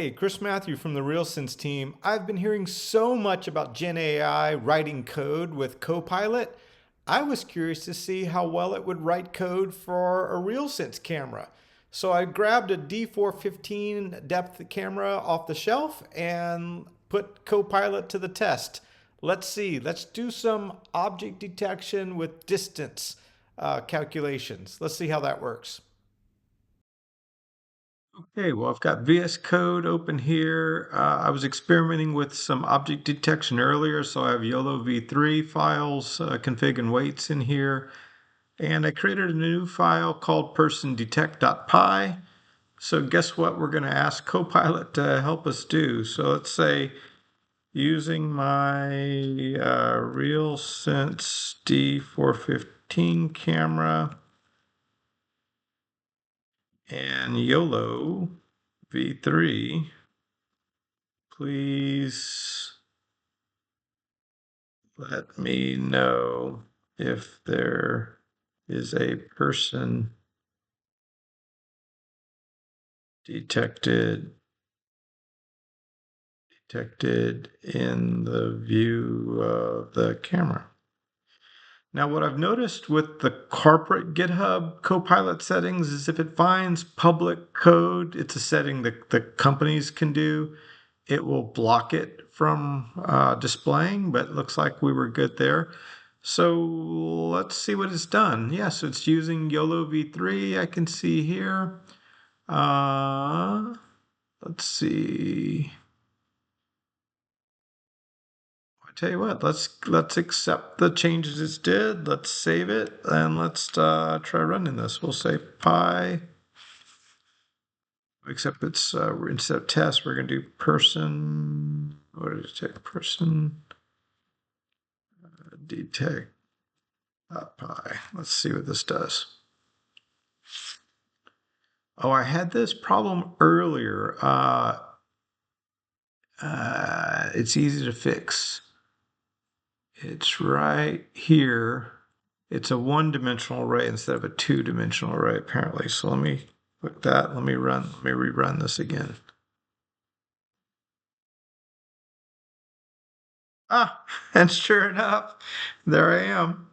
Hey, Chris Matthieu from the RealSense team. I've been hearing so much about Gen AI writing code with Copilot. I was curious to see how well it would write code for a RealSense camera. So I grabbed a D415 depth camera off the shelf and put Copilot to the test. Let's see, let's do some object detection with distance calculations. Let's see how that works. Okay, well, I've got VS Code open here. I was experimenting with some object detection earlier, so I have YOLO v3 files, config and weights in here. And I created a new file called persondetect.py. So guess what we're going to ask Copilot to help us do. So let's say using my RealSense D415 camera and YOLO v3, please let me know if there is a person detected in the view of the camera. Now, what I've noticed with the corporate GitHub Copilot settings is if it finds public code, it's a setting that the companies can do, it will block it from displaying, but it looks like we were good there. So let's see what it's done. Yeah, so it's using YOLO v3, I can see here. Let's see. I tell you what, let's accept the changes it's did. Let's save it and let's try running this. We'll say pi, except it's instead of test, we're going to do person. What did it take? Person detect pi. Let's see what this does. Oh, I had this problem earlier. It's easy to fix. It's right here. It's a one-dimensional array instead of a two-dimensional array, apparently. So let me click that. Let me rerun this again. Ah, and sure enough, there I am.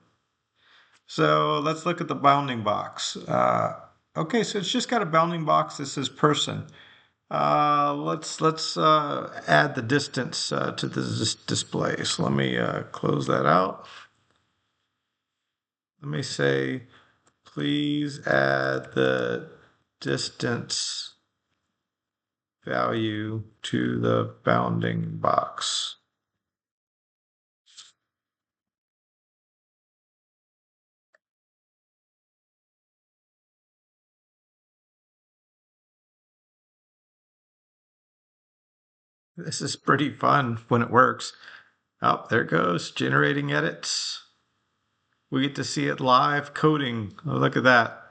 So let's look at the bounding box. Okay, so it's just got a bounding box that says person. Let's add the distance to this display. So let me close that out. Let me say, please add the distance value to the bounding box. This is pretty fun when it works. Oh, there it goes, generating edits. We get to see it live coding. Oh, look at that.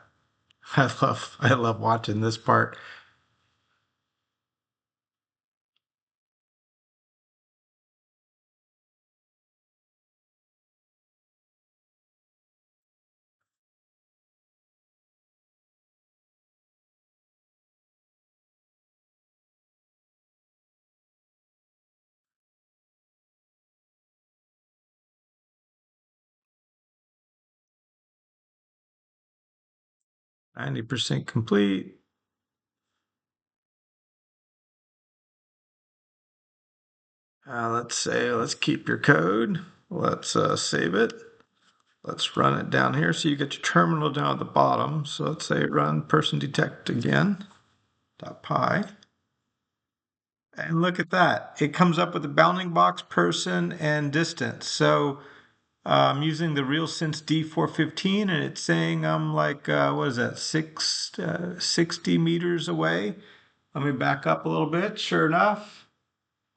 I love watching this part. %90 complete. Let's keep your code. Let's save it. Let's run it down here. So you get your terminal down at the bottom. So let's say run person detect again, .py. And look at that. It comes up with the bounding box, person, and distance. So I'm using the RealSense D415 and it's saying I'm like, what is that, 60 meters away. Let me back up a little bit. Sure enough,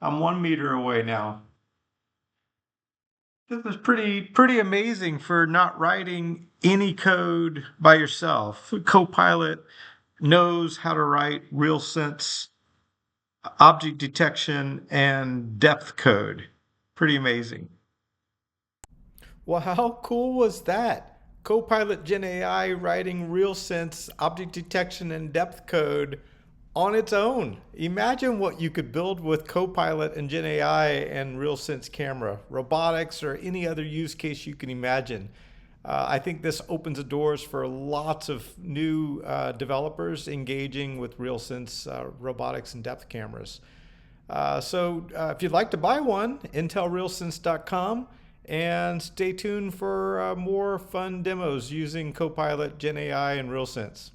I'm 1 meter away now. This is pretty amazing for not writing any code by yourself. Copilot knows how to write RealSense object detection and depth code. Pretty amazing. Well, how cool was that? Copilot Gen AI writing RealSense object detection and depth code on its own. Imagine what you could build with Copilot and Gen AI and RealSense camera, robotics, or any other use case you can imagine. I think this opens the doors for lots of new developers engaging with RealSense robotics and depth cameras. So if you'd like to buy one, intelrealsense.com, and stay tuned for more fun demos using Copilot Gen AI and RealSense.